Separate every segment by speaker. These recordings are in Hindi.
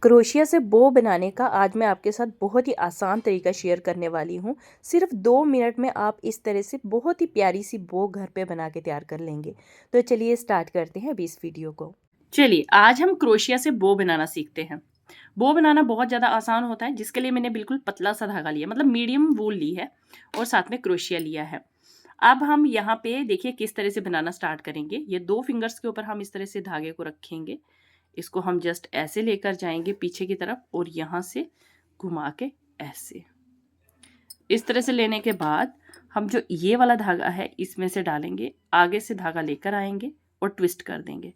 Speaker 1: क्रोशिया से बो बनाने का आज मैं आपके साथ बहुत ही आसान तरीका शेयर करने वाली हूँ। सिर्फ 2 मिनट में आप इस तरह से बहुत ही प्यारी सी बो घर पे बना के तैयार कर लेंगे। तो चलिए स्टार्ट करते हैं अभी इस वीडियो को।
Speaker 2: चलिए आज हम क्रोशिया से बो बनाना सीखते हैं। बो बनाना बहुत ज़्यादा आसान होता है, जिसके लिए मैंने बिल्कुल पतला सा धागा लिया, मतलब मीडियम वूल ली है और साथ में क्रोशिया लिया है। अब हम यहाँ पे देखिए किस तरह से बनाना स्टार्ट करेंगे। ये 2 फिंगर्स के ऊपर हम इस तरह से धागे को रखेंगे। इसको हम जस्ट ऐसे लेकर जाएंगे पीछे की तरफ और यहाँ से घुमा के ऐसे इस तरह से लेने के बाद हम जो ये वाला धागा है इसमें से डालेंगे, आगे से धागा लेकर आएंगे और ट्विस्ट कर देंगे।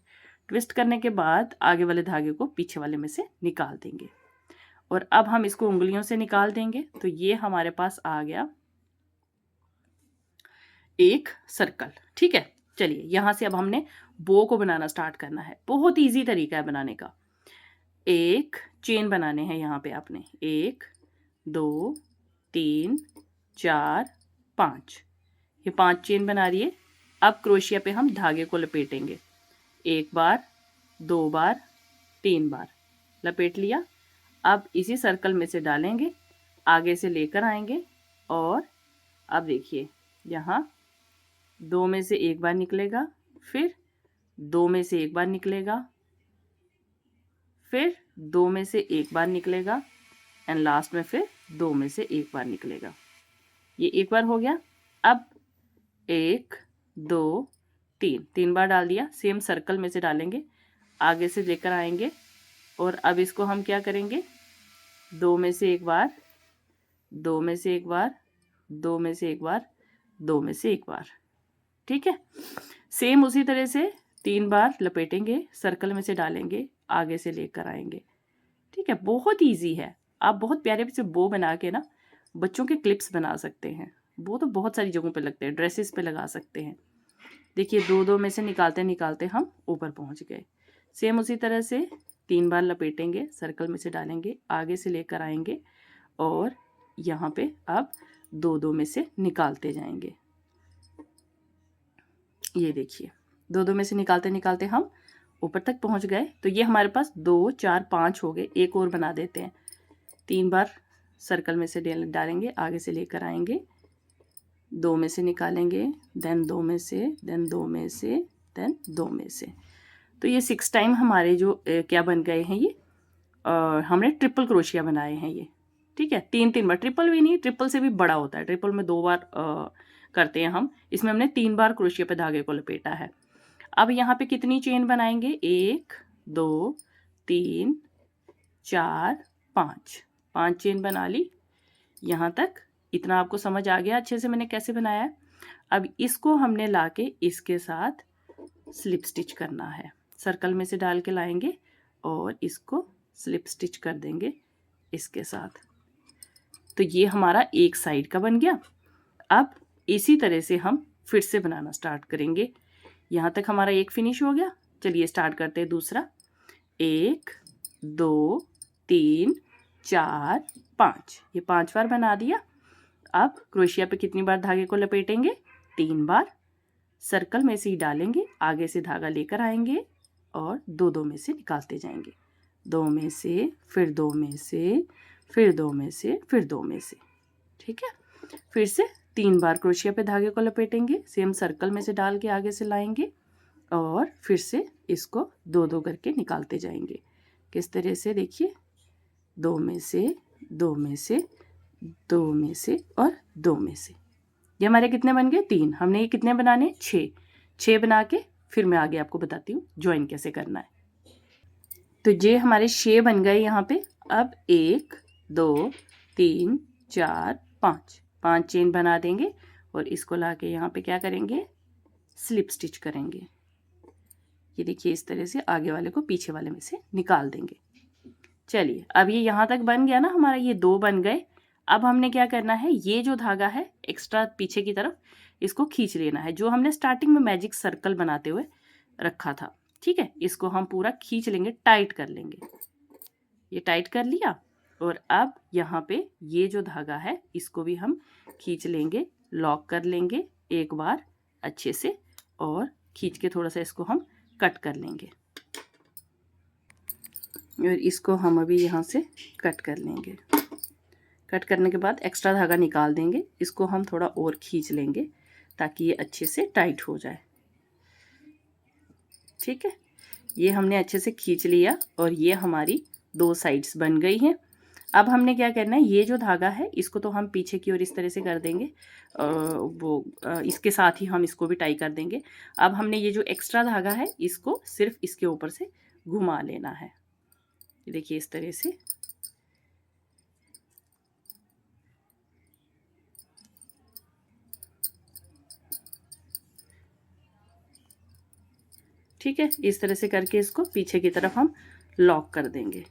Speaker 2: ट्विस्ट करने के बाद आगे वाले धागे को पीछे वाले में से निकाल देंगे और अब हम इसको उंगलियों से निकाल देंगे। तो ये हमारे पास आ गया एक सर्कल। ठीक है, चलिए यहां से अब हमने बो को बनाना स्टार्ट करना है। बहुत इजी तरीका है बनाने का। एक चेन बनाने हैं यहाँ पे आपने 1 2 3 4 5, ये 5 चेन बना रही है। अब क्रोशिया पे हम धागे को लपेटेंगे। 1 बार 2 बार 3 बार लपेट लिया। अब इसी सर्कल में से डालेंगे, आगे से लेकर आएंगे और अब देखिए यहाँ 2 में से 1 बार निकलेगा, फिर 2 में से 1 बार निकलेगा, फिर 2 में से 1 बार निकलेगा एंड लास्ट में फिर 2 में से 1 बार निकलेगा। ये एक बार हो गया। अब 1 2 3 बार डाल दिया। सेम सर्कल में से डालेंगे, आगे से लेकर आएंगे और अब इसको हम क्या करेंगे, 2 में से 1 बार 2 में से 1 बार 2 में से 1 बार 2 में से 1 बार। ठीक है, सेम उसी तरह से 3 बार लपेटेंगे, सर्कल में से डालेंगे, आगे से लेकर आएंगे। ठीक है, बहुत ईजी है। आप बहुत प्यारे से बो बना के ना बच्चों के क्लिप्स बना सकते हैं। वो तो बहुत सारी जगहों पे लगते हैं, ड्रेसेस पे लगा सकते हैं। देखिए 2 में से निकालते निकालते हम ऊपर पहुंच गए। सेम उसी तरह से 3 बार लपेटेंगे, सर्कल में से डालेंगे, आगे से लेकर आएंगे और यहाँ पे अब 2 में से निकालते जाएंगे। ये देखिए 2 में से निकालते निकालते हम ऊपर तक पहुंच गए। तो ये हमारे पास 2 4 5 हो गए। एक और बना देते हैं। 3 बार सर्कल में से डालेंगे, आगे से लेकर आएंगे, 2 में से निकालेंगे, देन 2 में से, देन 2 में से, देन 2 में से। तो ये 6 टाइम हमारे जो क्या बन गए हैं, ये हमने ट्रिपल क्रोशिया बनाए हैं ये। ठीक है, 3 बार, ट्रिपल भी नहीं, ट्रिपल से भी बड़ा होता है। ट्रिपल में 2 बार करते हैं हम, इसमें हमने 3 बार क्रोशिया पे धागे को लपेटा है। अब यहाँ पे कितनी चेन बनाएंगे, 1 2 3 4 5 चेन बना ली। यहाँ तक इतना आपको समझ आ गया अच्छे से मैंने कैसे बनाया है। अब इसको हमने लाके इसके साथ स्लिप स्टिच करना है। सर्कल में से डाल के लाएंगे और इसको स्लिप स्टिच कर देंगे इसके साथ। तो ये हमारा एक साइड का बन गया। अब इसी तरह से हम फिर से बनाना स्टार्ट करेंगे। यहाँ तक हमारा एक फिनिश हो गया। चलिए स्टार्ट करते हैं दूसरा। 1 2 3 4 5, ये 5 बार बना दिया। अब क्रोशिया पे कितनी बार धागे को लपेटेंगे, 3 बार। सर्कल में से ही डालेंगे, आगे से धागा लेकर आएंगे और 2 में से निकालते जाएंगे। 2 में से, फिर 2 में से, फिर 2 में से, फिर 2 में से। ठीक है, फिर से 3 बार क्रोशिया पे धागे को लपेटेंगे, सेम सर्कल में से डाल के आगे से लाएंगे और फिर से इसको 2 करके निकालते जाएंगे। किस तरह से, देखिए 2 में से, 2 में से, 2 में से और 2 में से। ये हमारे कितने बन गए, 3। हमने ये कितने बनाने, 6 बना के फिर मैं आगे आपको बताती हूँ ज्वाइन कैसे करना है। तो ये हमारे 6 बन गए यहाँ पे। अब 1 2 3 4 5 चेन बना देंगे और इसको लाके यहाँ पे क्या करेंगे, स्लिप स्टिच करेंगे। ये देखिए इस तरह से आगे वाले को पीछे वाले में से निकाल देंगे। चलिए अब ये यहाँ तक बन गया ना हमारा, ये 2 बन गए। अब हमने क्या करना है, ये जो धागा है एक्स्ट्रा पीछे की तरफ, इसको खींच लेना है, जो हमने स्टार्टिंग में मैजिक सर्कल बनाते हुए रखा था। ठीक है, इसको हम पूरा खींच लेंगे, टाइट कर लेंगे। ये टाइट कर लिया और अब यहाँ पे ये जो धागा है इसको भी हम खींच लेंगे, लॉक कर लेंगे एक बार अच्छे से और खींच के थोड़ा सा इसको हम कट कर लेंगे। और इसको हम अभी यहाँ से कट कर लेंगे। कट करने के बाद एक्स्ट्रा धागा निकाल देंगे, इसको हम थोड़ा और खींच लेंगे ताकि ये अच्छे से टाइट हो जाए। ठीक है, ये हमने अच्छे से खींच लिया और ये हमारी 2 साइड्स बन गई हैं। अब हमने क्या करना है, ये जो धागा है इसको तो हम पीछे की ओर इस तरह से कर देंगे, इसके साथ ही हम इसको भी टाई कर देंगे। अब हमने ये जो एक्स्ट्रा धागा है इसको सिर्फ इसके ऊपर से घुमा लेना है, देखिए इस तरह से। ठीक है, इस तरह से करके इसको पीछे की तरफ हम लॉक कर देंगे।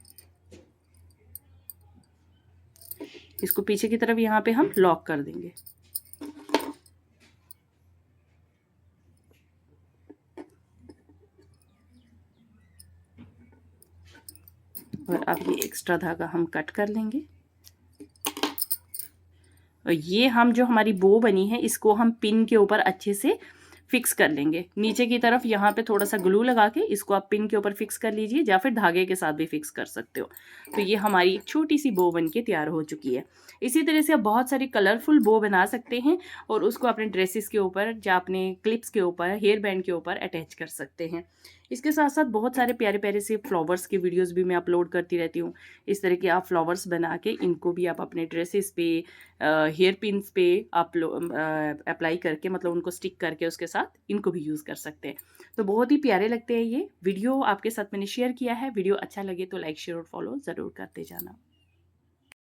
Speaker 2: इसको पीछे की तरफ यहाँ पे हम लॉक कर देंगे। और अब ये एक्स्ट्रा धागा हम कट कर लेंगे और ये हम जो हमारी बो बनी है इसको हम पिन के ऊपर अच्छे से फिक्स कर लेंगे। नीचे की तरफ यहाँ पे थोड़ा सा ग्लू लगा के इसको आप पिन के ऊपर फिक्स कर लीजिए, या फिर धागे के साथ भी फिक्स कर सकते हो। तो ये हमारी एक छोटी सी बो बन के तैयार हो चुकी है। इसी तरह से आप बहुत सारी कलरफुल बो बना सकते हैं और उसको अपने ड्रेसेस के ऊपर या अपने क्लिप्स के ऊपर, हेयर बैंड के ऊपर अटैच कर सकते हैं। इसके साथ साथ बहुत सारे प्यारे प्यारे से फ्लावर्स के वीडियोस भी मैं अपलोड करती रहती हूँ। इस तरह के आप फ्लावर्स बना के इनको भी आप अपने ड्रेसेस पे, हेयर पिन्स पे आप अप्लाई करके, मतलब उनको स्टिक करके उसके साथ इनको भी यूज़ कर सकते हैं। तो बहुत ही प्यारे लगते हैं ये वीडियो, आपके साथ मैंने शेयर किया है। वीडियो अच्छा लगे तो लाइक, शेयर और फॉलो ज़रूर करते जाना।